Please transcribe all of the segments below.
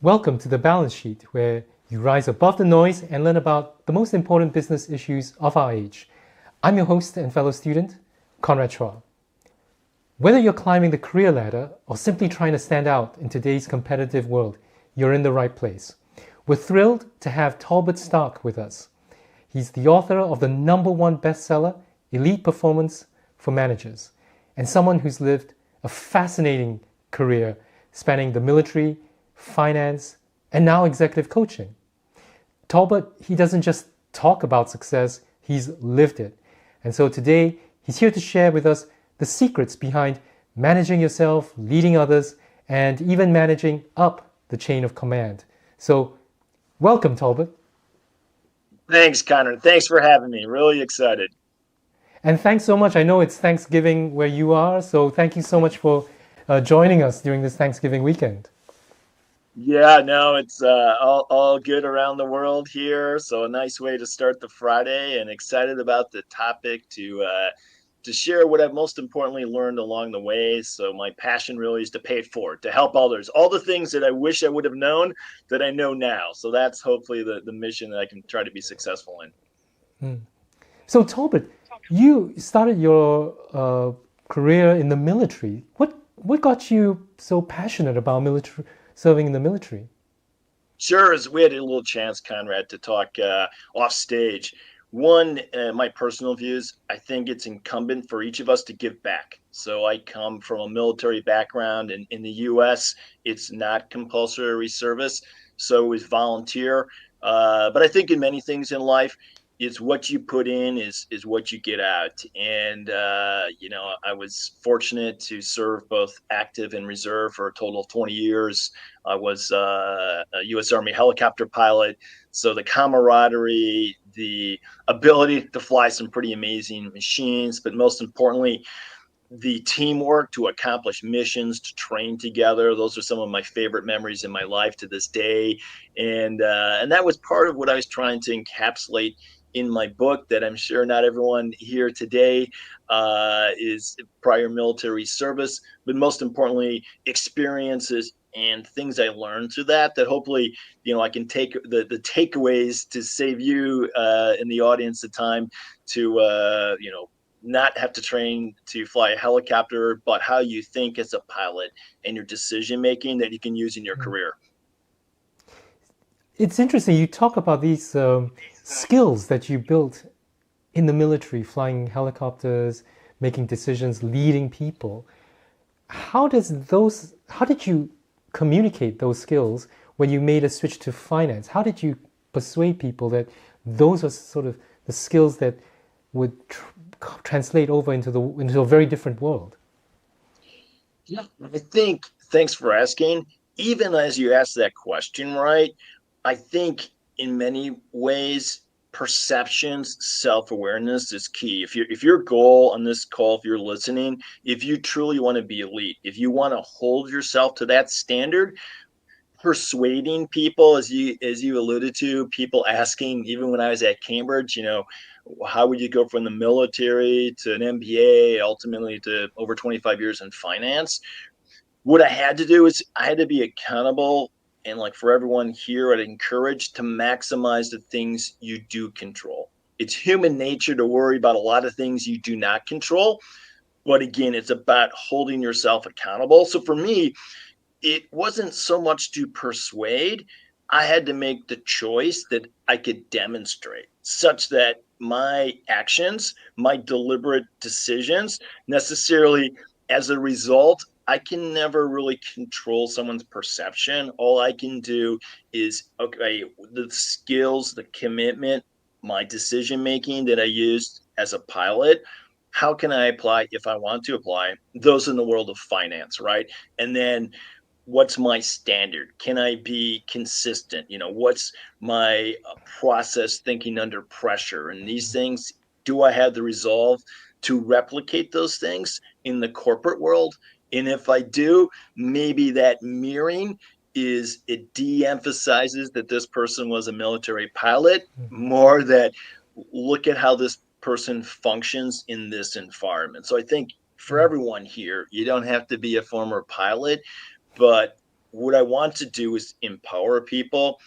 Welcome to the Balance Sheet, where you rise above the noise and learn about the most important business issues of our age. I'm your host and fellow student, Conrad Chua. Whether you're climbing the career ladder or simply trying to stand out in today's competitive world, you're in the right place. We're thrilled to have Talbot Stark with us. He's the author of the #1 bestseller, Elite Performance for Managers, and someone who's lived a fascinating career spanning the military, finance, and now executive coaching. Talbot, he doesn't just talk about success, he's lived it. And so today, he's here to share with us the secrets behind managing yourself, leading others, and even managing up the chain of command. So, welcome, Talbot. Thanks, Connor. Thanks for having me. Really excited. And thanks so much. I know it's Thanksgiving where you are, so thank you so much for joining us during this Thanksgiving weekend. Yeah, no, it's all good around the world here. So a nice way to start the Friday, and excited about the topic to share what I've most importantly learned along the way. So my passion really is to pay it forward, to help others, all the things that I wish I would have known that I know now. So that's hopefully the mission that I can try to be successful in. So, Talbot, you started your career in the military. What got you so passionate about military serving in the military? Sure, as we had a little chance, Conrad, to talk off stage. One, my personal views, I think it's incumbent for each of us to give back. So I come from a military background, and in the US, it's not compulsory service. So it was volunteer. But I think in many things in life, it's what you put in is what you get out. And I was fortunate to serve both active and reserve for a total of 20 years. I was a U.S. Army helicopter pilot. So the camaraderie, the ability to fly some pretty amazing machines, but most importantly, the teamwork to accomplish missions, to train together. Those are some of my favorite memories in my life to this day. And that was part of what I was trying to encapsulate in my book, that I'm sure not everyone here today is prior military service, but most importantly, experiences and things I learned through that hopefully, I can take the takeaways to save you in the audience the time to, not have to train to fly a helicopter, but how you think as a pilot and your decision making that you can use in your career. It's interesting. You talk about these skills that you built in the military, flying helicopters, making decisions, leading people. How did you communicate those skills when you made a switch to finance? How did you persuade people that those are sort of the skills that would translate over into a very different world? Yeah, I think, thanks for asking. Even as you ask that question, right? I think in many ways, perceptions, self-awareness is key. If your goal on this call, if you're listening, if you truly want to be elite, if you want to hold yourself to that standard, persuading people, as you alluded to, people asking, even when I was at Cambridge, how would you go from the military to an MBA, ultimately to over 25 years in finance? What I had to do is I had to be accountable. And like for everyone here, I'd encourage to maximize the things you do control. It's human nature to worry about a lot of things you do not control. But again, it's about holding yourself accountable. So for me, it wasn't so much to persuade. I had to make the choice that I could demonstrate, such that my actions, my deliberate decisions, necessarily as a result, I can never really control someone's perception. All I can do is, okay, the skills, the commitment, my decision making that I used as a pilot, how can I apply, if I want to apply those in the world of finance, right? And then what's my standard? Can I be consistent? What's my process thinking under pressure? And these things, do I have the resolve to replicate those things in the corporate world? And if I do, maybe that mirroring is, it de-emphasizes that this person was a military pilot, more that look at how this person functions in this environment. So I think for everyone here, you don't have to be a former pilot, but what I want to do is empower people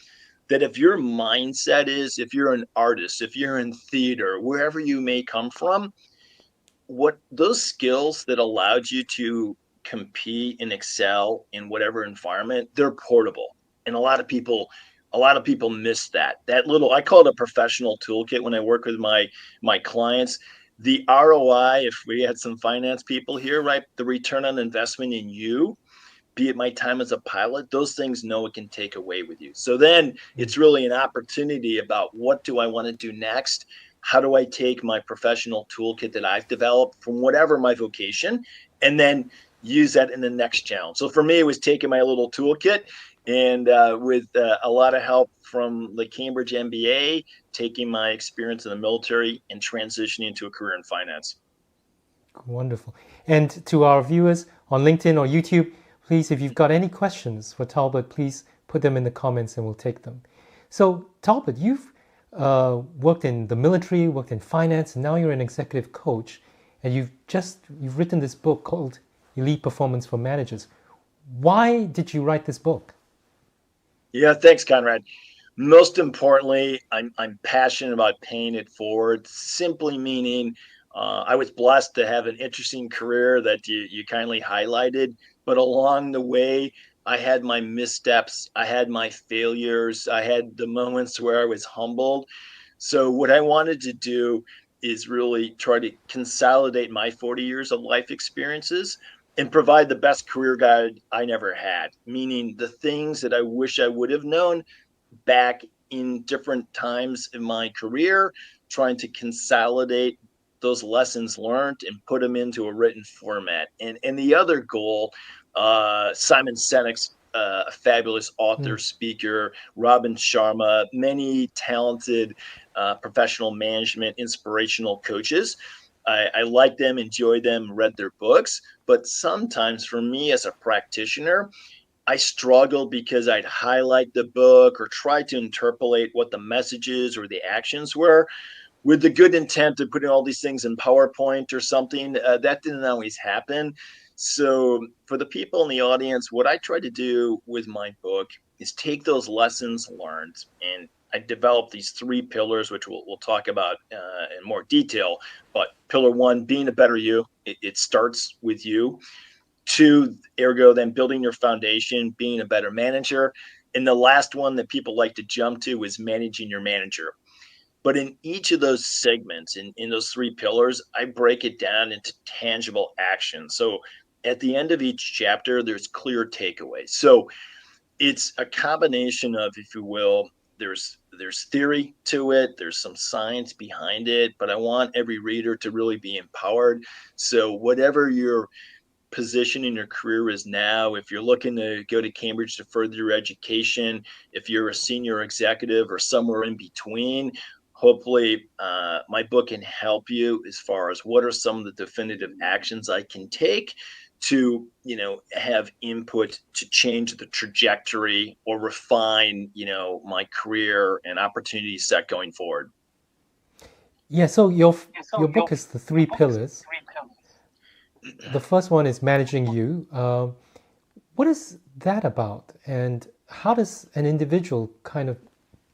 that if your mindset is, if you're an artist, if you're in theater, wherever you may come from, what those skills that allowed you to compete and excel in whatever environment, they're portable. And a lot of people miss that little, I call it a professional toolkit when I work with my clients. The ROI, if we had some finance people here, right, the return on investment in you, be it my time as a pilot, those things no one can take away with you. So then it's really an opportunity about what do I want to do next? How do I take my professional toolkit that I've developed from whatever my vocation and then use that in the next challenge? So for me, it was taking my little toolkit and with a lot of help from the Cambridge MBA, taking my experience in the military and transitioning into a career in finance. Wonderful. And to our viewers on LinkedIn or YouTube, please, if you've got any questions for Talbot, please put them in the comments and we'll take them. So, Talbot, you've worked in the military, worked in finance, and now you're an executive coach, and you've written this book called Elite Performance for Managers. Why did you write this book? Yeah, thanks, Conrad. Most importantly, I'm passionate about paying it forward, simply meaning I was blessed to have an interesting career that you kindly highlighted. But along the way, I had my missteps, I had my failures, I had the moments where I was humbled. So, what I wanted to do is really try to consolidate my 40 years of life experiences and provide the best career guide I never had, meaning the things that I wish I would have known back in different times in my career, trying to consolidate those lessons learned and put them into a written format. And the other goal, Simon Sinek's a fabulous Hmm. author, speaker, Robin Sharma, many talented professional management, inspirational coaches. I like them, enjoy them, read their books. But sometimes for me as a practitioner, I struggled because I'd highlight the book or try to interpolate what the messages or the actions were with the good intent of putting all these things in PowerPoint or something. That didn't always happen. So, for the people in the audience, what I try to do with my book is take those lessons learned, and I developed these three pillars, which we'll talk about in more detail. But pillar one, being a better you, it starts with you. Two, ergo, then building your foundation, being a better manager. And the last one that people like to jump to is managing your manager. But in each of those segments, in those three pillars, I break it down into tangible action. So at the end of each chapter, there's clear takeaways. So it's a combination of, if you will, there's theory to it, there's some science behind it, but I want every reader to really be empowered. So whatever your position in your career is now, if you're looking to go to Cambridge to further your education, if you're a senior executive or somewhere in between, hopefully my book can help you as far as what are some of the definitive actions I can take to have input to change the trajectory or refine my career and opportunity set going forward. Yeah, so your book is the three pillars. The first one is managing you. What is that about? And how does an individual kind of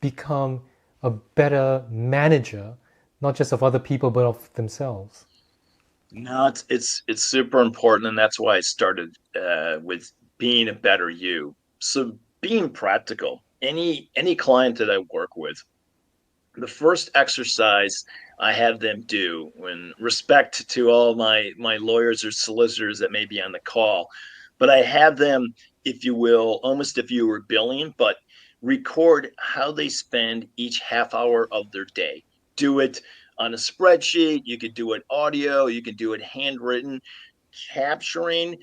become a better manager, not just of other people, but of themselves? No, it's super important, and that's why I started with being a better you. So being practical. Any client that I work with, the first exercise I have them do, when respect to all my lawyers or solicitors that may be on the call, but I have them, if you will, almost if you were billing, but record how they spend each half hour of their day. Do it on a spreadsheet. You could do it audio. You can do it handwritten, capturing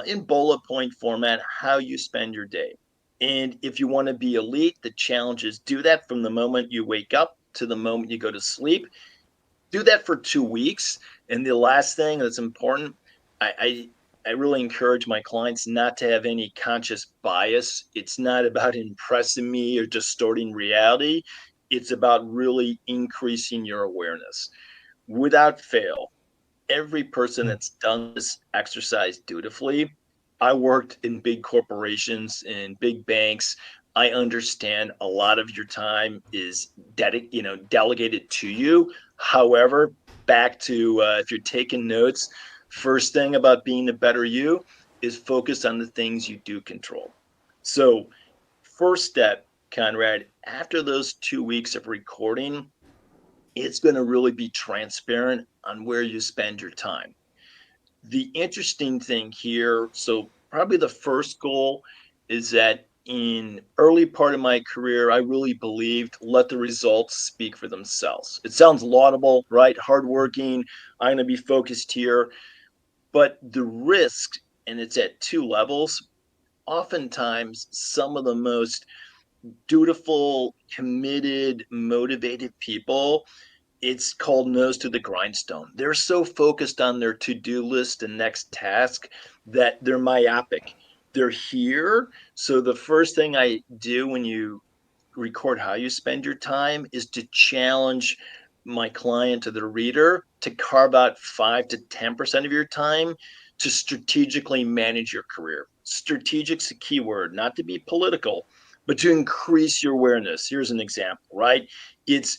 in bullet point format how you spend your day. And if you want to be elite, the challenge is do that from the moment you wake up to the moment you go to sleep. Do that for 2 weeks. And the last thing that's important, I really encourage my clients not to have any conscious bias. It's not about impressing me or distorting reality. It's about really increasing your awareness. Without fail, every person Hmm. that's done this exercise dutifully I worked in big corporations and big banks. I understand a lot of your time is delegated to you. However, back to if you're taking notes, first thing about being a better you is focus on the things you do control. So, first step, Conrad, after those 2 weeks of recording, it's going to really be transparent on where you spend your time. The interesting thing here, so probably the first goal is that in early part of my career, I really believed let the results speak for themselves. It sounds laudable, right? Hardworking. I'm going to be focused here, but the risk, and it's at two levels. Oftentimes, some of the most dutiful, committed, motivated people, it's called nose to the grindstone. They're so focused on their to-do list and next task that they're myopic. They're here. So the first thing I do when you record how you spend your time is to challenge my client or the reader to carve out 5 to 10% of your time to strategically manage your career. Strategic's a key word, not to be political, but to increase your awareness. Here's an example, right? It's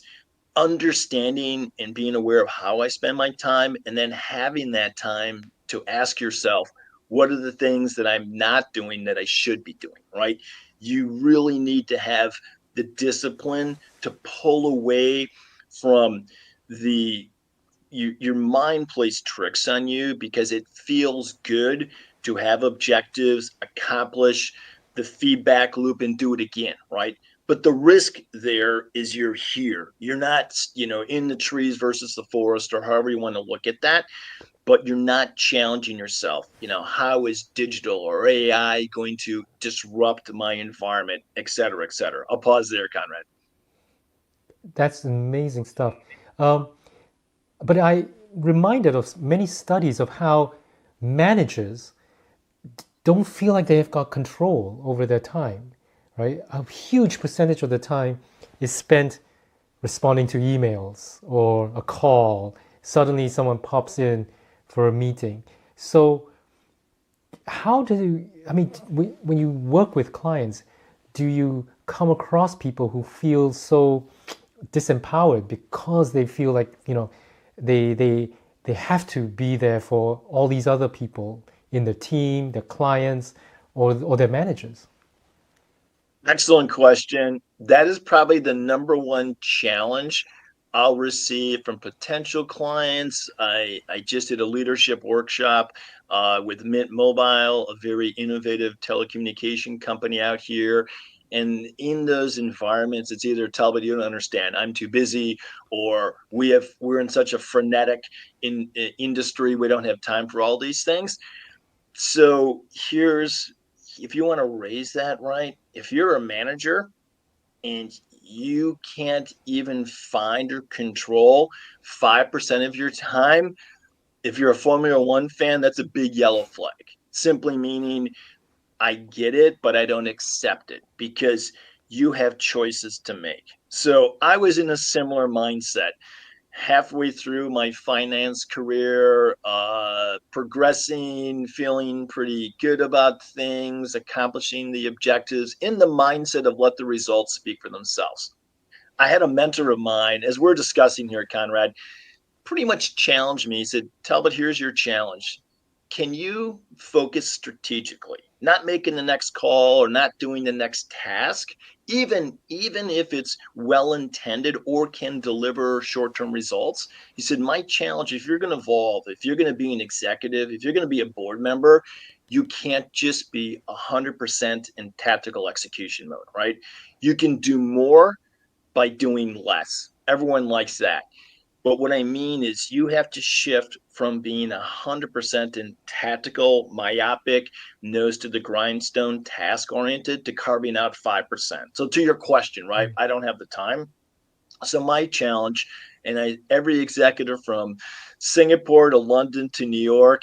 understanding and being aware of how I spend my time, and then having that time to ask yourself, what are the things that I'm not doing that I should be doing, right? You really need to have the discipline to pull away from the your mind plays tricks on you because it feels good to have objectives, accomplish the feedback loop, and do it again, right? But the risk there is you're here. You're not, in the trees versus the forest, or however you want to look at that, but you're not challenging yourself. How is digital or AI going to disrupt my environment, et cetera, et cetera. I'll pause there, Conrad. That's amazing stuff. Um, but I reminded of many studies of how managers don't feel like they have got control over their time, right? A huge percentage of the time is spent responding to emails or a call. Suddenly someone pops in for a meeting. So how do you, I mean, when you work with clients, do you come across people who feel so disempowered because they feel like, they they they have to be there for all these other people in the team, their clients, or their managers? Excellent question. That is probably the number one challenge I'll receive from potential clients. I just did a leadership workshop with Mint Mobile, a very innovative telecommunication company out here. And in those environments, it's either Talbot, you don't understand, I'm too busy, or we're in such a frenetic industry, we don't have time for all these things. So here's if you want to raise that right, if you're a manager and you can't even find or control 5% of your time, if you're a Formula One fan, that's a big yellow flag. Simply meaning, I get it, but I don't accept it because you have choices to make. So I was in a similar mindset halfway through my finance career, progressing, feeling pretty good about things, accomplishing the objectives in the mindset of let the results speak for themselves. I had a mentor of mine, as we're discussing here, Conrad, pretty much challenged me. He said, Talbot, here's your challenge. Can you focus strategically, not making the next call or not doing the next task, even if it's well intended or can deliver short-term results? He said, my challenge, if you're going to evolve, if you're going to be an executive, if you're going to be a board member, you can't just be 100% in tactical execution mode, right? You can do more by doing less. Everyone likes that. But what I mean is you have to shift from being 100% in tactical, myopic, nose to the grindstone, task oriented to carving out 5%. So to your question, right? I don't have the time. So my challenge, and every executive from Singapore to London to New York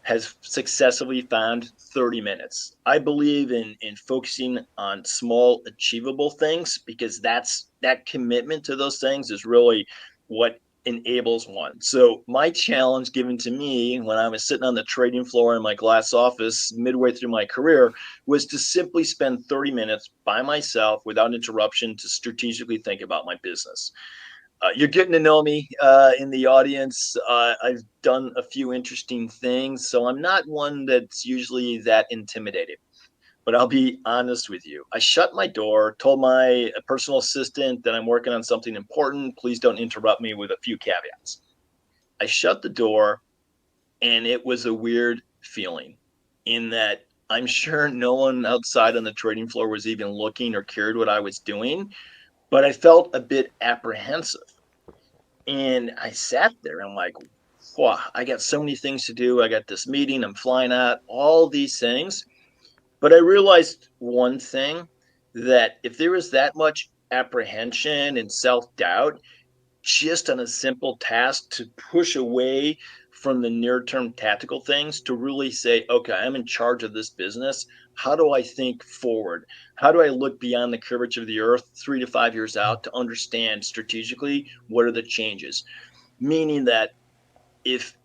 has successfully found 30 minutes. I believe in focusing on small achievable things because that commitment to those things is really what enables one. So my challenge given to me when I was sitting on the trading floor in my glass office midway through my career was to simply spend 30 minutes by myself without interruption to strategically think about my business. You're getting to know me in the audience. I've done a few interesting things, so I'm not one that's usually that intimidated. But I'll be honest with you. I shut my door, told my personal assistant that I'm working on something important. Please don't interrupt me with a few caveats. I shut the door, and it was a weird feeling in that I'm sure no one outside on the trading floor was even looking or cared what I was doing, but I felt a bit apprehensive. And I sat there and I'm like, wow, I got so many things to do. I got this meeting, I'm flying out, all these things. But I realized one thing, that if there was that much apprehension and self doubt, just on a simple task to push away from the near term tactical things to really say, okay, I'm in charge of this business. How do I think forward? How do I look beyond the curvature of the earth 3 to 5 years out to understand strategically what are the changes? Meaning that if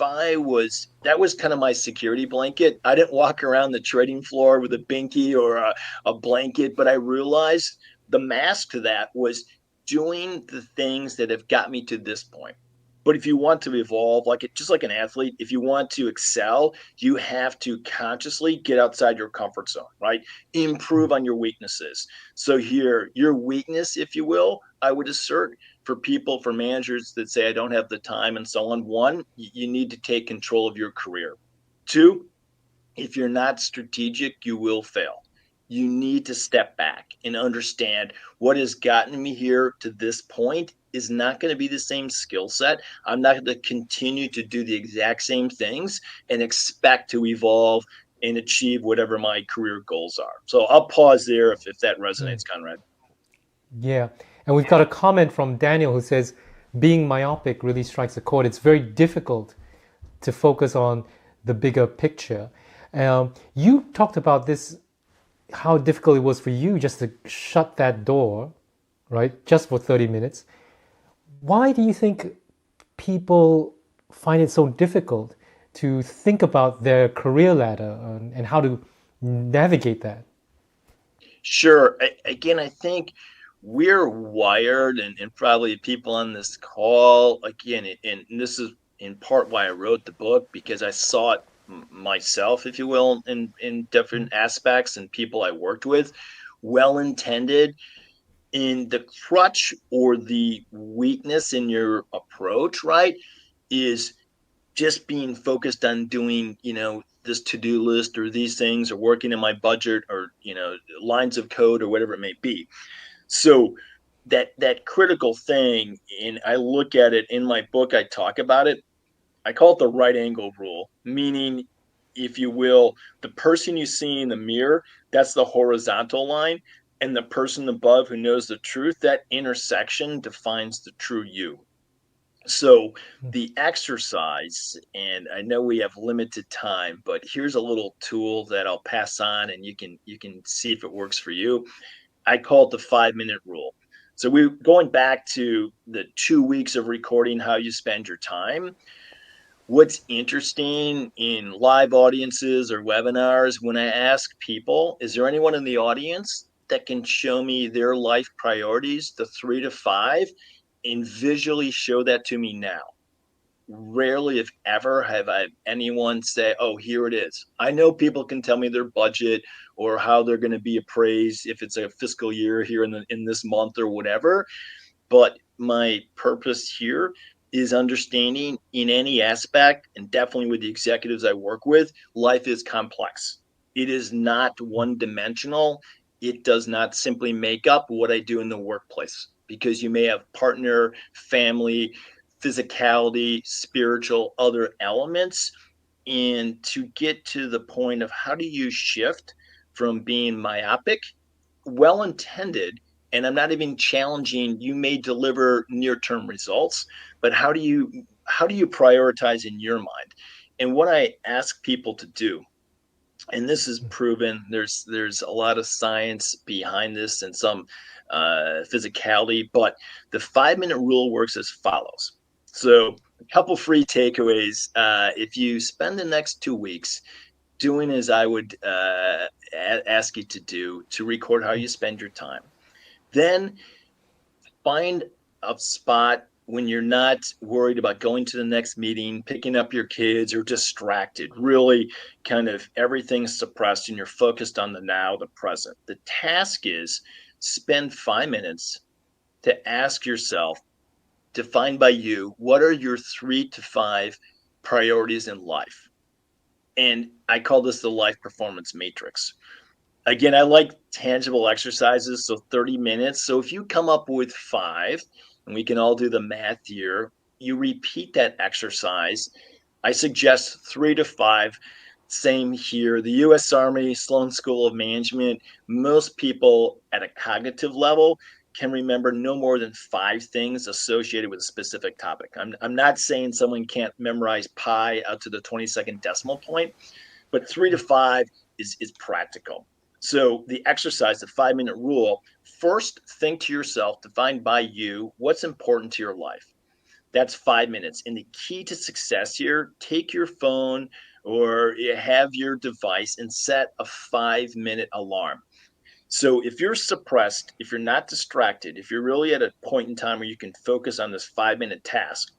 I was, that was kind of my security blanket. I didn't walk around the trading floor with a binky or a blanket, but I realized the mask to that was doing the things that have got me to this point. But if you want to evolve, like it, just like an athlete, if you want to excel, you have to consciously get outside your comfort zone, right? Improve on your weaknesses. So here, your weakness, if you will, I would assert, for people, for managers that say I don't have the time and so on. One, you need to take control of your career. Two, if you're not strategic, you will fail. You need to step back and understand what has gotten me here to this point is not going to be the same skill set. I'm not going to continue to do the exact same things and expect to evolve and achieve whatever my career goals are. So I'll pause there if that Mm. resonates, Conrad. Yeah. And we've got a comment from Daniel who says, being myopic really strikes a chord. It's very difficult to focus on the bigger picture. You talked about this, how difficult it was for you just to shut that door, right? Just for 30 minutes. Why do you think people find it so difficult to think about their career ladder and how to navigate that? Sure. Again, I think we're wired, and probably people on this call, again, and this is in part why I wrote the book, because I saw it myself, if you will, in different aspects and people I worked with, well intended. In the crutch or the weakness in your approach, right, is just being focused on doing, this to-do list or these things or working in my budget or, lines of code or whatever it may be. So that critical thing, and I look at it in my book, I talk about it. I call it the right angle rule, meaning, if you will, the person you see in the mirror, that's the horizontal line, and the person above who knows the truth, that intersection defines the true you. So the exercise, and I know we have limited time, but here's a little tool that I'll pass on, and you can see if it works for you. I call it the 5 minute rule. So we going back to the 2 weeks of recording how you spend your time. What's interesting in live audiences or webinars, when I ask people, is there anyone in the audience that can show me their life priorities, the 3 to 5, and visually show that to me now? Rarely, if ever, have I anyone say, oh, here it is. I know people can tell me their budget or how they're going to be appraised if it's a fiscal year here in this month or whatever. But my purpose here is understanding in any aspect, and definitely with the executives I work with, life is complex. It is not one dimensional. It does not simply make up what I do in the workplace, because you may have partner, family, physicality, spiritual, other elements. And to get to the point of how do you shift from being myopic, well intended, and I'm not even challenging, you may deliver near term results, but how do you prioritize in your mind? And what I ask people to do and this is proven. There's a lot of science behind this and some physicality, but the 5 minute rule works as follows. So a couple free takeaways. If you spend the next 2 weeks doing as I would ask you to do, to record how you spend your time, then find a spot when you're not worried about going to the next meeting, picking up your kids, or distracted. Really, kind of everything's suppressed and you're focused on the now, the present. The task is spend 5 minutes to ask yourself, defined by you, what are your 3 to 5 priorities in life? And I call this the life performance matrix. Again, I like tangible exercises, so 30 minutes. So if you come up with five, and we can all do the math here, you repeat that exercise. I suggest 3 to 5. Same here. The US Army Sloan School of Management, most people at a cognitive level can remember no more than 5 things associated with a specific topic. I'm not saying someone can't memorize pi out to the 22nd decimal point, but 3 to 5 is practical. So the exercise, the 5 minute rule, first think to yourself, defined by you, what's important to your life. That's 5 minutes. And the key to success here, take your phone or have your device and set a 5 minute alarm. So if you're suppressed, if you're not distracted, if you're really at a point in time where you can focus on this 5 minute task,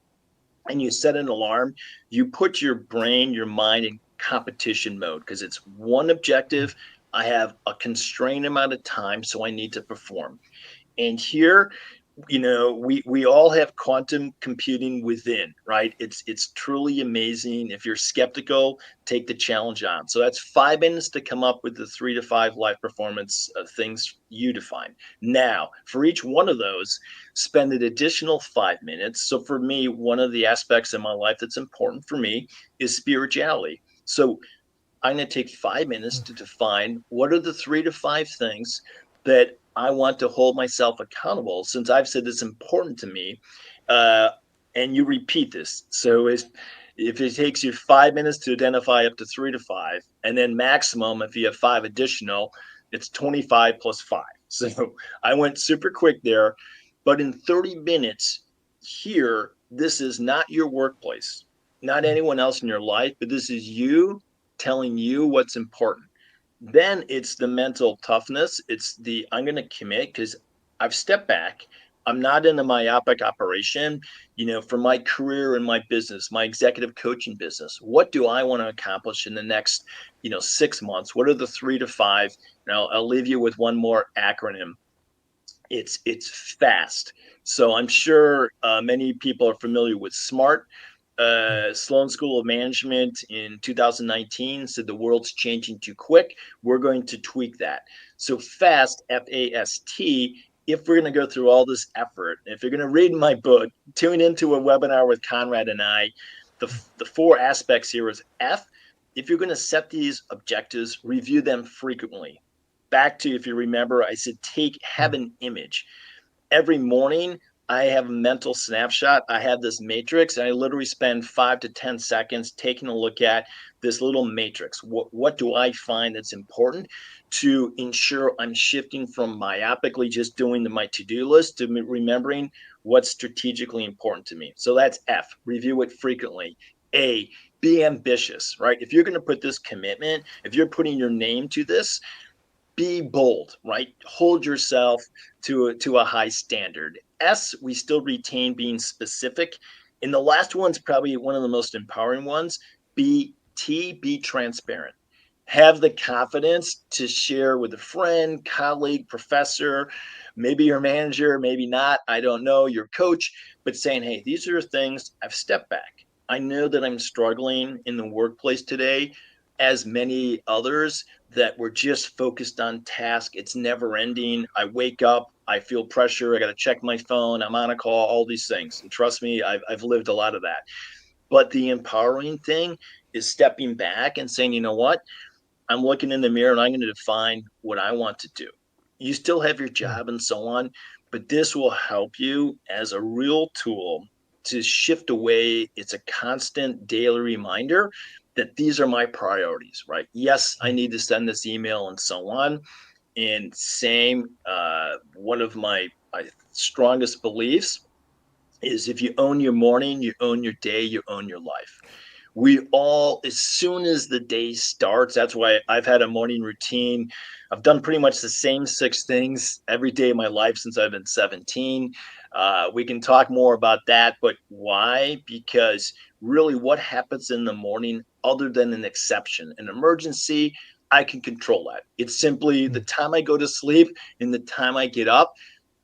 and you set an alarm, you put your brain, your mind in competition mode because it's one objective. I have a constrained amount of time, so I need to perform. And here, we all have quantum computing within, right? It's truly amazing. If you're skeptical, take the challenge on. So that's 5 minutes to come up with the 3 to 5 life performance things you define. Now, for each one of those, spend an additional 5 minutes. So for me, one of the aspects in my life that's important for me is spirituality. So I'm going to take 5 minutes to define what are the 3 to 5 things that I want to hold myself accountable, since I've said it's important to me. Uh, and you repeat this. So if it takes you 5 minutes to identify up to 3 to 5, and then maximum, if you have five additional, it's 25 plus five. So I went super quick there. But in 30 minutes here, this is not your workplace, not anyone else in your life, but this is you telling you what's important. Then it's the mental toughness. It's the I'm going to commit because I've stepped back. I'm not in a myopic operation. For my career and my business, my executive coaching business, what do I want to accomplish in the next, 6 months? What are the 3 to 5? And I'll leave you with one more acronym. It's FAST. So I'm sure many people are familiar with SMART. Sloan School of Management in 2019 said the world's changing too quick. We're going to tweak that. So FAST, FAST. If we're going to go through all this effort, if you're going to read my book, tune into a webinar with Conrad and I. The four aspects here is F. If you're going to set these objectives, review them frequently. Back to, if you remember, I said have an image. Every morning I have a mental snapshot. I have this matrix, and I literally spend 5 to 10 seconds taking a look at this little matrix. What do I find that's important to ensure I'm shifting from myopically just doing my to-do list to remembering what's strategically important to me? So that's F, review it frequently. A, be ambitious, right? If you're going to put this commitment, if you're putting your name to this, be bold, right? Hold yourself to a high standard. S, we still retain being specific. And the last one's probably one of the most empowering ones. Be transparent. Have the confidence to share with a friend, colleague, professor, maybe your manager, maybe not, I don't know, your coach, but saying, hey, these are things I've stepped back. I know that I'm struggling in the workplace today, as many others, that were just focused on task. It's never ending. I wake up, I feel pressure. I got to check my phone. I'm on a call, all these things. And trust me, I've lived a lot of that. But the empowering thing is stepping back and saying, you know what? I'm looking in the mirror and I'm going to define what I want to do. You still have your job and so on, but this will help you as a real tool to shift away. It's a constant daily reminder that these are my priorities, right? Yes, I need to send this email and so on. And same, one of my strongest beliefs is if you own your morning, you own your day, you own your life. We all, as soon as the day starts, that's why I've had a morning routine. I've done pretty much the same six things every day of my life since I've been 17. We can talk more about that, but why? Because really, what happens in the morning, other than an exception, an emergency, I can control that. It's simply the time I go to sleep and the time I get up.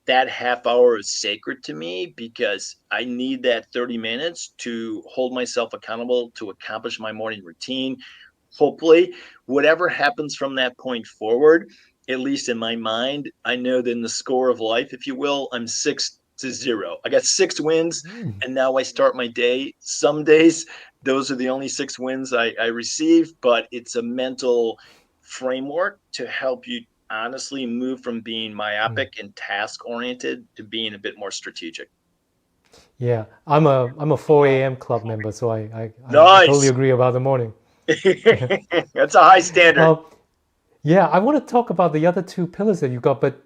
That half hour is sacred to me because I need that 30 minutes to hold myself accountable to accomplish my morning routine. Hopefully, whatever happens from that point forward, at least in my mind, I know that in the score of life, if you will, I'm 6-0. I got 6 wins, Mm. and now I start my day. Some days, those are the only 6 wins I receive, but it's a mental framework to help you honestly move from being Mm. myopic and task oriented to being a bit more strategic. Yeah, I'm a 4 a.m. club member, so I totally Nice. agree about the morning. That's a high standard. Um, yeah, I want to talk about the other two pillars that you got, but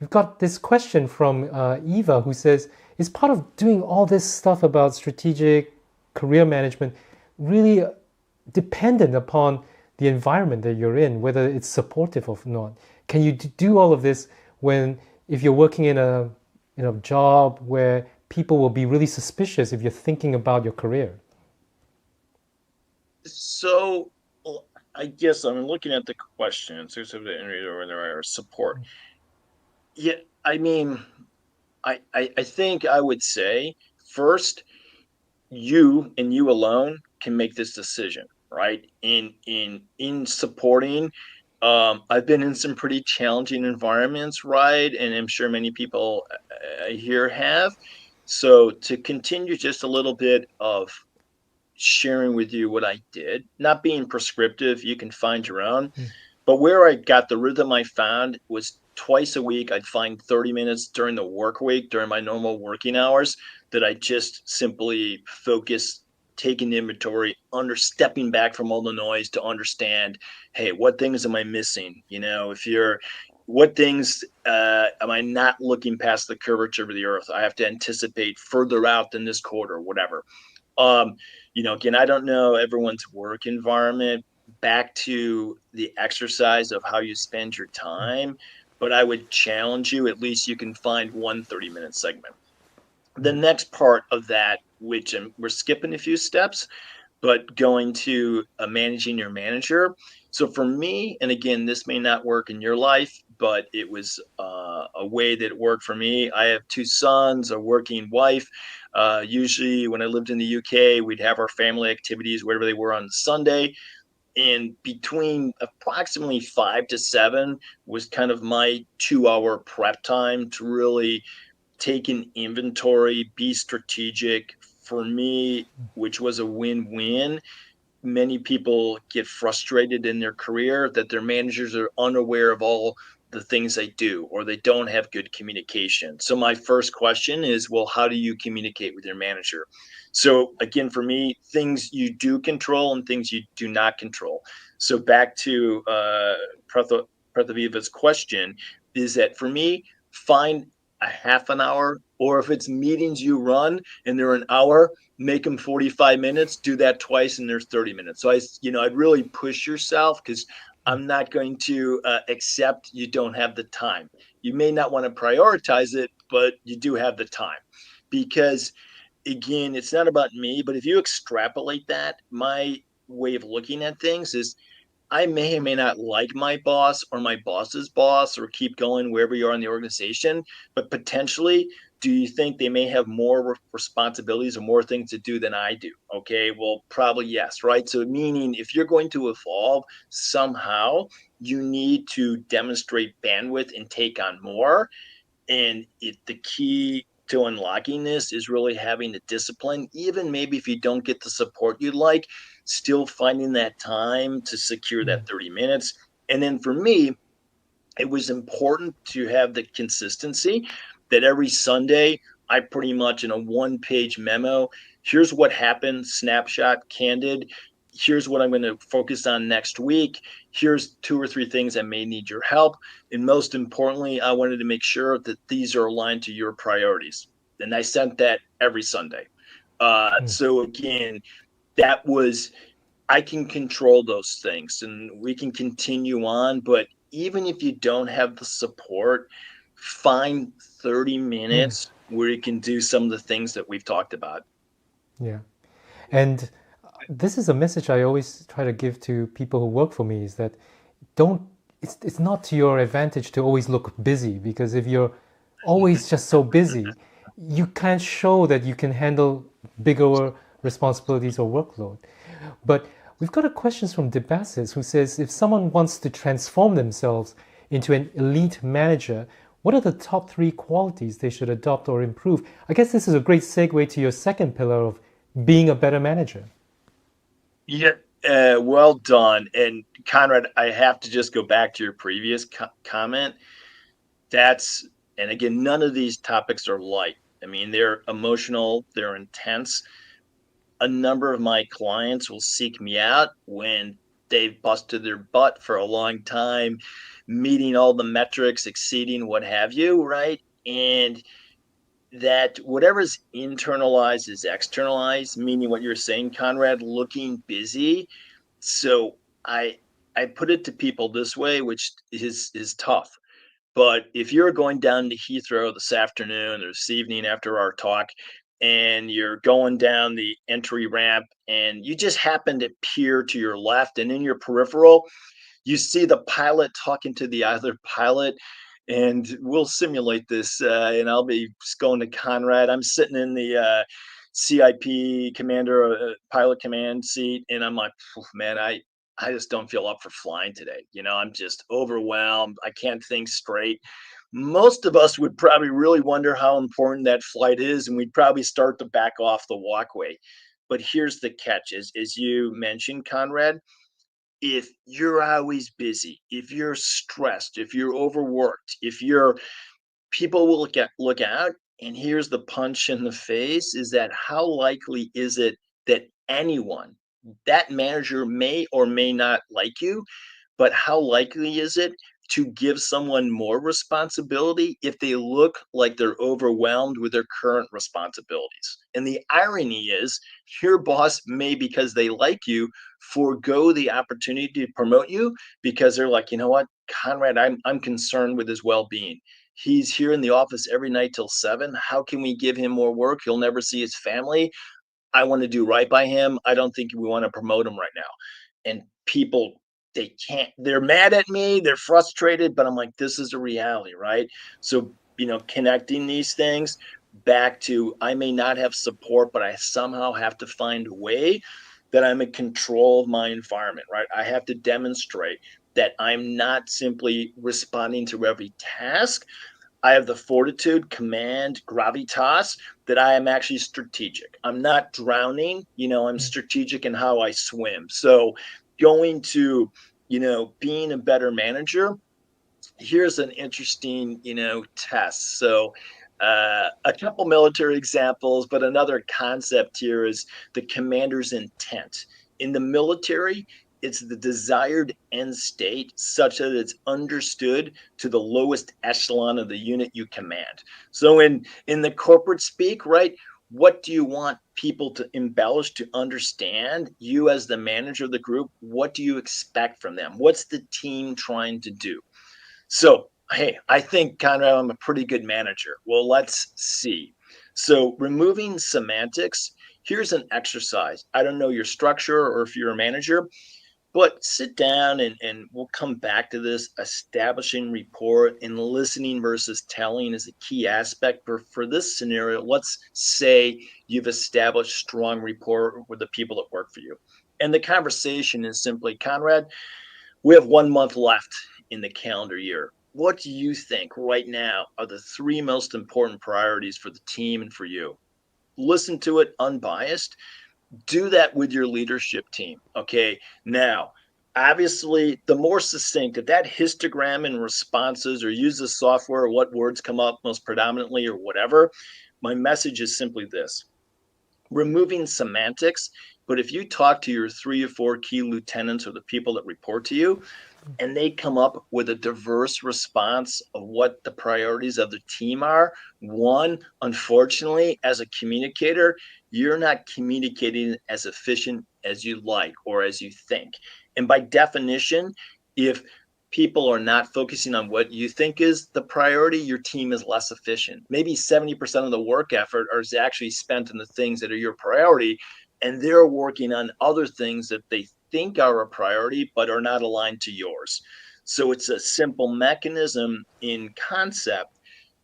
we've got this question from Eva who says, is part of doing all this stuff about strategic career management really dependent upon the environment that you're in, whether it's supportive or not? Can you do all of this when, if you're working in a job where people will be really suspicious if you're thinking about your career? So I guess I'm looking at the question. So or support. Yeah, I mean, I think I would say first, you and you alone can make this decision, right? In supporting, I've been in some pretty challenging environments, right? And I'm sure many people here have. So to continue just a little bit of sharing with you what I did, not being prescriptive, you can find your own. But where I got the rhythm I found was twice a week. I'd find 30 minutes during the work week, during my normal working hours, that I just simply focus, taking inventory, under stepping back from all the noise to understand, hey, what things am I missing? If you're, what things am I not looking past the curvature of the earth? I have to anticipate further out than this quarter, whatever. Um, again, I don't know everyone's work environment, back to the exercise of how you spend your time, but I would challenge you, at least you can find one 30-minute segment. The next part of that, which we're skipping a few steps, but going to managing your manager. So for me, and again, this may not work in your life, but it was a way that it worked for me. I have 2 sons, a working wife. Usually, when I lived in the UK, we'd have our family activities, whatever they were, on Sunday. And between approximately 5 to 7 was kind of my 2 hour prep time to really take an inventory, be strategic. For me, which was a win-win. Many people get frustrated in their career that their managers are unaware of all the things they do, or they don't have good communication. So my first question is, well, how do you communicate with your manager? So again, for me, things you do control and things you do not control. So back to Prathaviva's question, is that for me, find a half an hour, or if it's meetings you run and they're an hour, make them 45 minutes, do that twice, and there's 30 minutes. So I'd really push yourself, because I'm not going to accept you don't have the time. You may not want to prioritize it, but you do have the time. Because again, it's not about me, but if you extrapolate that, my way of looking at things is, I may or may not like my boss or my boss's boss, or keep going wherever you are in the organization, but potentially, do you think they may have more responsibilities or more things to do than I do? Okay, well, probably yes, right? So, meaning if you're going to evolve somehow, you need to demonstrate bandwidth and take on more. And the key to unlocking this is really having the discipline, even maybe if you don't get the support you'd like, still finding that time to secure that 30 minutes. And then for me, it was important to have the consistency that every Sunday, I pretty much, in a one-page memo, here's what happened, snapshot, candid. Here's what I'm going to focus on next week. Here's 2 or 3 things that may need your help. And most importantly, I wanted to make sure that these are aligned to your priorities. And I sent that every Sunday. Mm, So again, that was, I can control those things and we can continue on. But even if you don't have the support, find 30 mm, minutes where you can do some of the things that we've talked about. yeah. And this is a message I always try to give to people who work for me is that don't it's not to your advantage to always look busy, because if you're always just so busy, you can't show that you can handle bigger responsibilities or workload. But we've got a question from Debasis who says if someone wants to transform themselves into an elite manager, what are the top 3 qualities they should adopt or improve? I guess this is a great segue to your second pillar of being a better manager. Yeah, well done. And Conrad, I have to just go back to your previous comment. That's, and again, none of these topics are light. I mean, they're emotional, they're intense. A number of my clients will seek me out when they've busted their butt for a long time, meeting all the metrics, exceeding what have you, right? And that whatever is internalized is externalized, meaning what you're saying, Conrad, looking busy. So I I put it to people this way, which is tough. But if you're going down to Heathrow this afternoon or this evening after our talk, and you're going down the entry ramp and you just happen to peer to your left, and in your peripheral, you see the pilot talking to the other pilot, and we'll simulate this. And I'll be going to Conrad. I'm sitting in the CIP commander pilot command seat, and I'm like, man, I just don't feel up for flying today. I'm just overwhelmed. I can't think straight. Most of us would probably really wonder how important that flight is, and we'd probably start to back off the walkway. But here's the catch: as you mentioned, Conrad, if you're always busy, if you're stressed, if you're overworked, if you're people will look out, and here's the punch in the face is that how likely is it that anyone, that manager may or may not like you, but how likely is it to give someone more responsibility if they look like they're overwhelmed with their current responsibilities? And the irony is, your boss may, because they like you, forego the opportunity to promote you because they're like, you know what, Conrad, I'm concerned with his well-being. He's here in the office every night till 7. How can we give him more work? He'll never see his family. I want to do right by him. I don't think we want to promote him right now. And people, they can't, they're mad at me, they're frustrated, but I'm like, this is a reality, right? So, connecting these things back to, I may not have support, but I somehow have to find a way that I'm in control of my environment, right? I have to demonstrate that I'm not simply responding to every task. I have the fortitude, command, gravitas, that I am actually strategic. I'm not drowning, I'm Mm, strategic in how I swim. So going to, being a better manager, here's an interesting, test. So a couple military examples, but another concept here is the commander's intent. In the military, it's the desired end state such that it's understood to the lowest echelon of the unit you command. So in the corporate speak, right? What do you want people to embellish, to understand? You as the manager of the group, what do you expect from them? What's the team trying to do? So, hey, I think, Conrad, I'm a pretty good manager. Well, let's see. So, removing semantics, here's an exercise. I don't know your structure or if you're a manager, but sit down and we'll come back to this. Establishing rapport and listening versus telling is a key aspect. For this scenario, let's say you've established strong rapport with the people that work for you. And the conversation is simply, Conrad, we have 1 month left in the calendar year. What do you think right now are the 3 most important priorities for the team and for you? Listen to it unbiased. Do that with your leadership team. Okay. Now, obviously, the more succinct, if that histogram and responses, or use the software, or what words come up most predominantly, or whatever, my message is simply this: removing semantics But if you talk to your 3 or 4 key lieutenants or the people that report to you, and they come up with a diverse response of what the priorities of the team are. One, unfortunately, as a communicator, you're not communicating as efficient as you like or as you think. And by definition, if people are not focusing on what you think is the priority, your team is less efficient. Maybe 70% of the work effort is actually spent on the things that are your priority, and they're working on other things that they think are a priority but are not aligned to yours. So it's a simple mechanism in concept,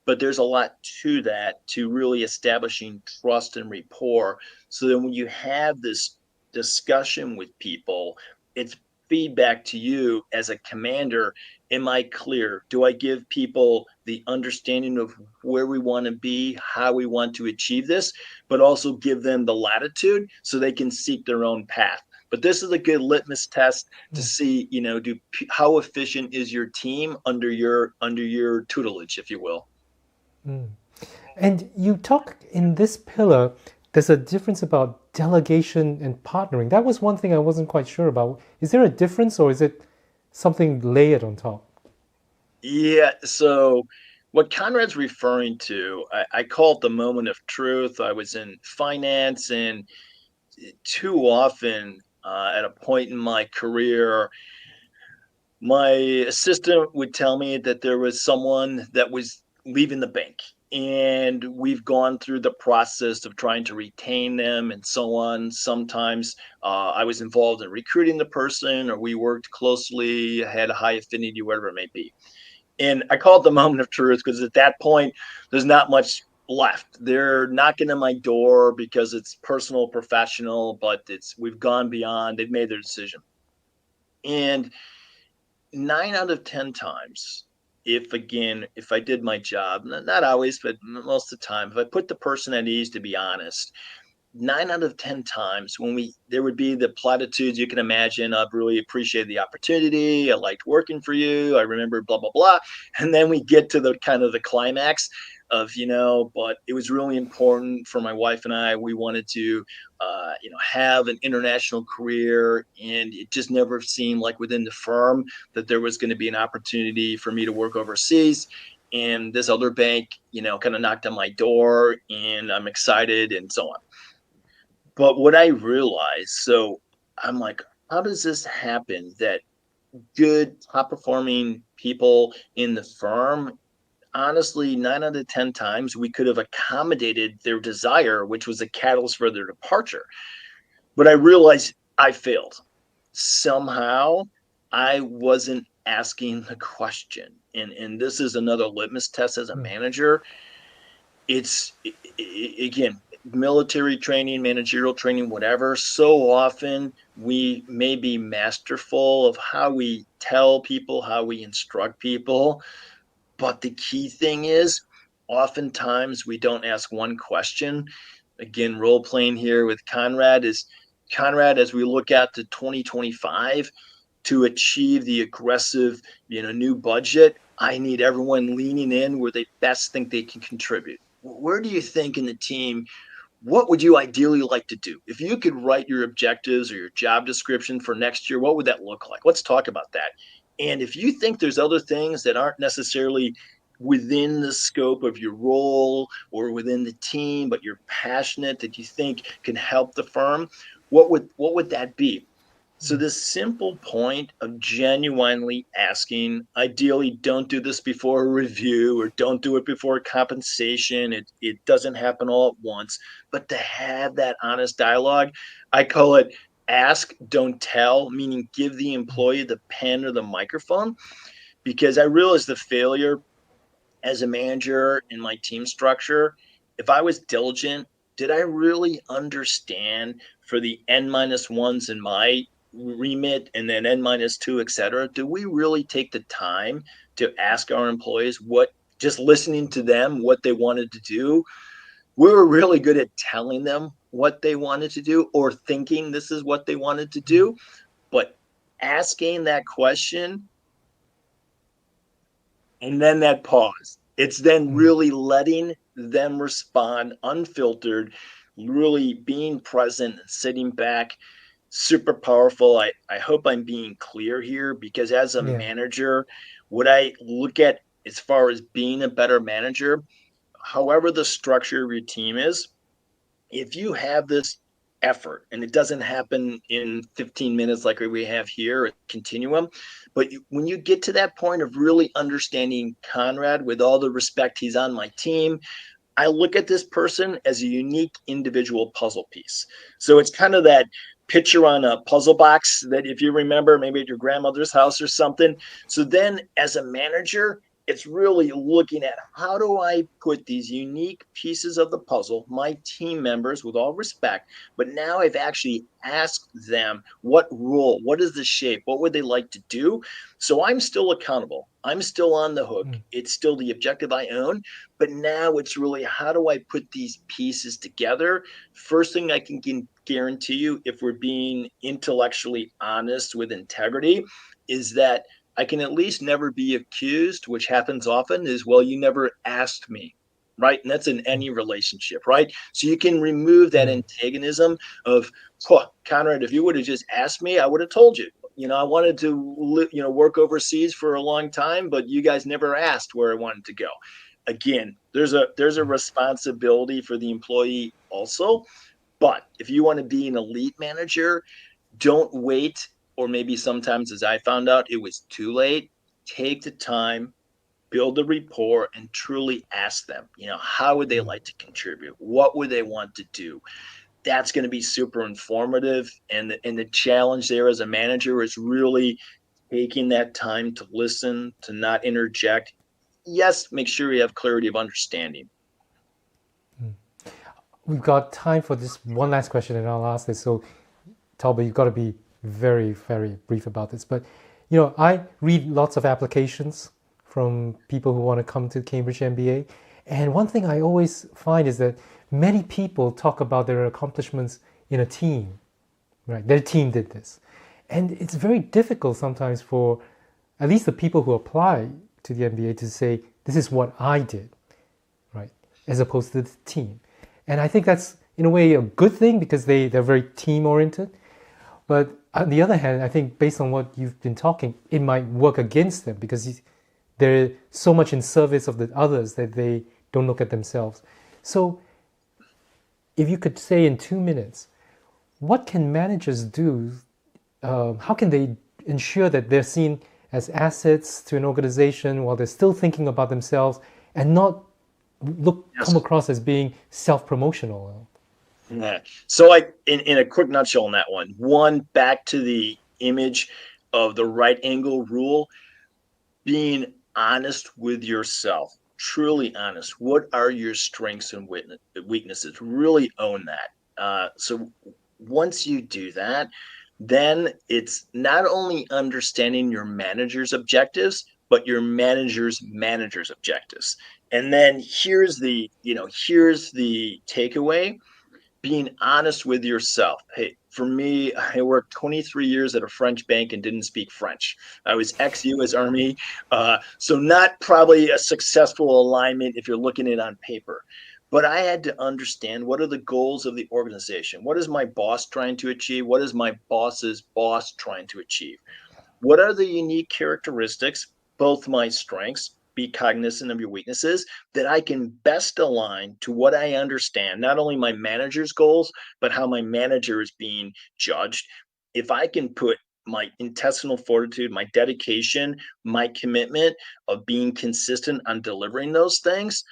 but there's a lot to that, to really establishing trust and rapport. So that when you have this discussion with people, it's feedback to you as a commander. Am I clear? Do I give people the understanding of where we want to be, how we want to achieve this, but also give them the latitude so they can seek their own path? But this is a good litmus test to Mm. see, how efficient is your team under your tutelage, if you will. Mm. And you talk in this pillar, there's a difference about delegation and partnering. That was one thing I wasn't quite sure about. Is there a difference or is it something layered on top? Yeah. So what Conrad's referring to, I call it the moment of truth. I was in finance, and too often, at a point in my career, my assistant would tell me that there was someone that was leaving the bank. And we've gone through the process of trying to retain them and so on. Sometimes I was involved in recruiting the person, or we worked closely, had a high affinity, whatever it may be. And I call it the moment of truth because at that point, there's not much left. They're knocking on my door because it's personal, professional, but we've gone beyond. They've made their decision. And 9 out of 10 times, if I did my job, not always, but most of the time, if I put the person at ease, to be honest, 9 out of 10 times when there would be the platitudes you can imagine. I've really appreciated the opportunity. I liked working for you. I remember blah blah blah. And then we get to the kind of the climax of, but it was really important for my wife and I. We wanted to have an international career, and it just never seemed like within the firm that there was going to be an opportunity for me to work overseas. And this other bank, kind of knocked on my door, and I'm excited and so on. But what I realized, so I'm like, how does this happen that good, top performing people in the firm, honestly, 9 out of 10 times, we could have accommodated their desire, which was a catalyst for their departure. But I realized I failed. Somehow I wasn't asking the question. And this is another litmus test as a Mm. manager. It's, again, military training, managerial training, whatever. So often we may be masterful of how we tell people, how we instruct people, but the key thing is, oftentimes we don't ask one question. Again, role playing here with Conrad, as we look out to 2025, to achieve the aggressive, new budget, I need everyone leaning in where they best think they can contribute. Where do you think in the team, what would you ideally like to do? If you could write your objectives or your job description for next year, what would that look like? Let's talk about that. And if you think there's other things that aren't necessarily within the scope of your role or within the team, but you're passionate that you think can help the firm, what would that be? So this simple point of genuinely asking, ideally don't do this before a review or don't do it before compensation. It doesn't happen all at once, but to have that honest dialogue, I call it ask, don't tell, meaning give the employee the pen or the microphone. Because I realized the failure as a manager in my team structure, if I was diligent, did I really understand for the N minus ones in my remit and then N minus two, et cetera? Do we really take the time to ask our employees just listening to them, what they wanted to do? We were really good at telling them what they wanted to do or thinking this is what they wanted to do. But asking that question and then that pause. It's then Mm. really letting them respond unfiltered. really being present and sitting back, super powerful. I hope I'm being clear here because as a Yeah. manager, what I look at as far as being a better manager, however the structure of your team is, if you have this effort and it doesn't happen in 15 minutes like we have here, a continuum, but when you get to that point of really understanding Conrad, with all the respect, he's on my team, I look at this person as a unique individual puzzle piece. So it's kind of that picture on a puzzle box that if you remember maybe at your grandmother's house or something. So then as a manager, it's really looking at how do I put these unique pieces of the puzzle, my team members, with all respect, but now I've actually asked them what role, what is the shape, what would they like to do? So I'm still accountable. I'm still on the hook. Mm, It's still the objective I own, but now it's really how do I put these pieces together? First thing I can guarantee you, if we're being intellectually honest with integrity, is that I can at least never be accused, which happens often, is, well, you never asked me. Right. And that's in mm, any relationship. Right. So you can remove that mm, antagonism of, oh, Conrad, if you would have just asked me, I would have told you. I wanted to work overseas for a long time, but you guys never asked where I wanted to go. Again, there's a mm, responsibility for the employee also. But if you want to be an elite manager, don't wait, or maybe sometimes, as I found out, it was too late. Take the time, build a rapport, and truly ask them, how would they mm. like to contribute? What would they want to do? That's going to be super informative. And the challenge there as a manager is really taking that time to listen, to not interject. Yes, make sure you have clarity of understanding. We've got time for this one last question, and I'll ask this. So, Talbot, you've got to be very, very brief about this. But, I read lots of applications from people who want to come to Cambridge MBA. And one thing I always find is that many people talk about their accomplishments in a team, right? Their team did this. And it's very difficult sometimes for at least the people who apply to the MBA to say, this is what I did, right? As opposed to the team. And I think that's in a way a good thing because they're very team oriented. But on the other hand, I think based on what you've been talking, it might work against them because they're so much in service of the others that they don't look at themselves. So if you could say in 2 minutes, what can managers do? How can they ensure that they're seen as assets to an organization while they're still thinking about themselves and not come Yes. across as being self-promotional? Yeah. So in a quick nutshell on that one, back to the image of the right angle rule, being honest with yourself, truly honest. What are your strengths and weaknesses? Really own that. So once you do that, then it's not only understanding your manager's objectives, but your manager's objectives. And then here's the takeaway: being honest with yourself. Hey, for me, I worked 23 years at a French bank and didn't speak French. I was ex-U.S. Army, so not probably a successful alignment if you're looking at it on paper. But I had to understand, what are the goals of the organization? What is my boss trying to achieve? What is my boss's boss trying to achieve? What are the unique characteristics, both my strengths, be cognizant of your weaknesses, that I can best align to what I understand, not only my manager's goals, but how my manager is being judged. If I can put my intestinal fortitude, my dedication, my commitment of being consistent on delivering those things,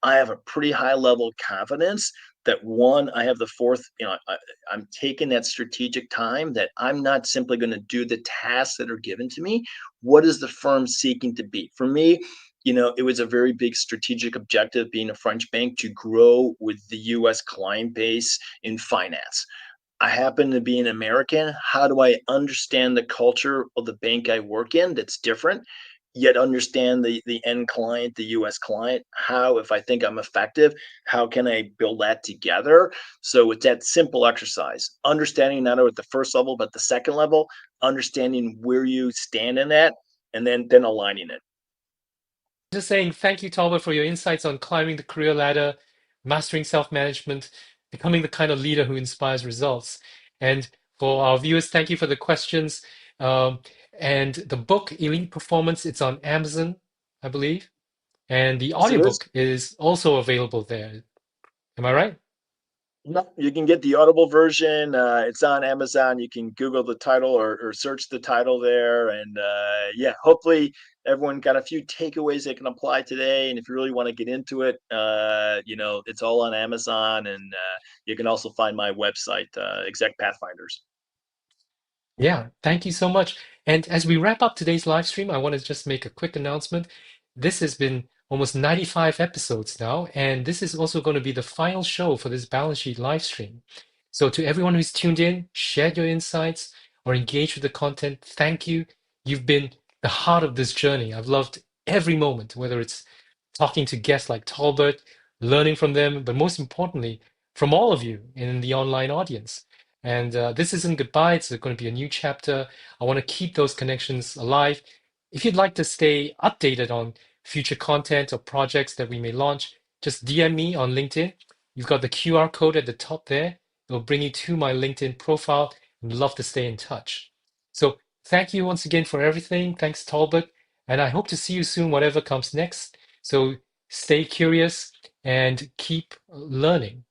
I have a pretty high level of confidence that, one, I have the fourth, I'm taking that strategic time, that I'm not simply going to do the tasks that are given to me. What is the firm seeking to be? For me, it was a very big strategic objective being a French bank to grow with the US client base in finance. I happen to be an American. How do I understand the culture of the bank I work in that's different, yet understand the end client, the US client? How, if I think I'm effective, how can I build that together? So it's that simple exercise, understanding not only at the first level, but the second level, understanding where you stand in that, and then aligning it. Just saying thank you, Talbot, for your insights on climbing the career ladder, mastering self management. becoming the kind of leader who inspires results. And for our viewers, thank you for the questions. Um, and the book, Elite Performance, it's on Amazon, I believe. And the Yes, it is. audiobook is also available there. Am I right? No, you can get the Audible version. It's on Amazon. You can Google the title or search the title there. And yeah, hopefully everyone got a few takeaways they can apply today. And if you really want to get into it, it's all on Amazon. And you can also find my website, Exact Pathfinders. Yeah, thank you so much. And as we wrap up today's live stream, I want to just make a quick announcement. This has been almost 95 episodes now, and this is also going to be the final show for this balance sheet live stream. So to everyone who's tuned in, shared your insights, or engaged with the content, thank you. You've been the heart of this journey. I've loved every moment, whether it's talking to guests like Talbot, learning from them, but most importantly, from all of you in the online audience. And this isn't goodbye, it's going to be a new chapter. I want to keep those connections alive. If you'd like to stay updated on future content or projects that we may launch, just DM me on LinkedIn. You've got the QR code at the top there. It'll bring you to my LinkedIn profile. I'd love to stay in touch. So thank you once again for everything. Thanks, Talbot. And I hope to see you soon, whatever comes next. So stay curious and keep learning.